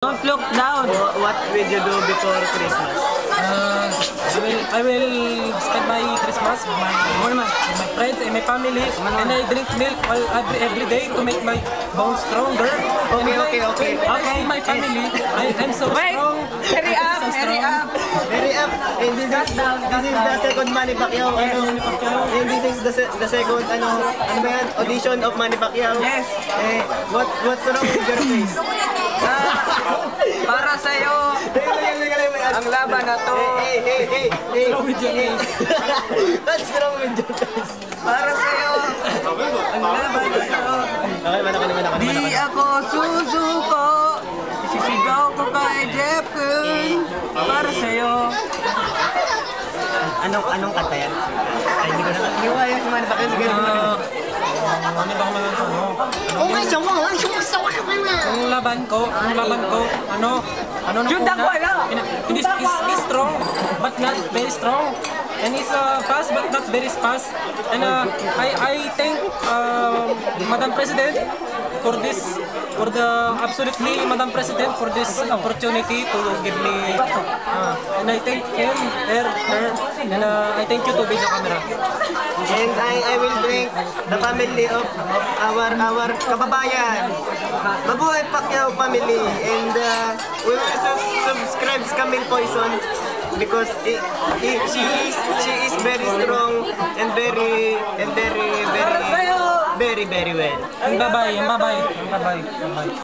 Don't look down. What will you do before Christmas? I will spend my Christmas with my friends and my family, and I drink milk every day to make my bones stronger. Okay. When I see my family, I'm so Wait, strong. hurry up, hurry up. Very up. And this is the second Manny Pacquiao. And this is the second ano ba yan? Audition of Manny Pacquiao. Yes. What's wrong with your face? Para sa'yo, ang laban na to. Hey. What's wrong with your face? Para sa'yo, ang laban na to. Okay, Di ako susuko, sisigaw ko kay Jeffrey. Para sa'yo. Anong kanta yan? Ay, hindi ko nakakaliwa yan si Manny Pacquiao. Sige, Ano ba naman Ang laban ko, Yun, na wala. He's strong, but not very strong. And he's fast, but not very fast. And I thank Madam President for Madam President for this opportunity to give me, and I thank him, her, and I thank you to be the camera. And I will thank the family of our kababayan. Mabuhay Pacquiao family, and we will subscribe sa Camille Poison because she is very strong and very well. Bye-bye.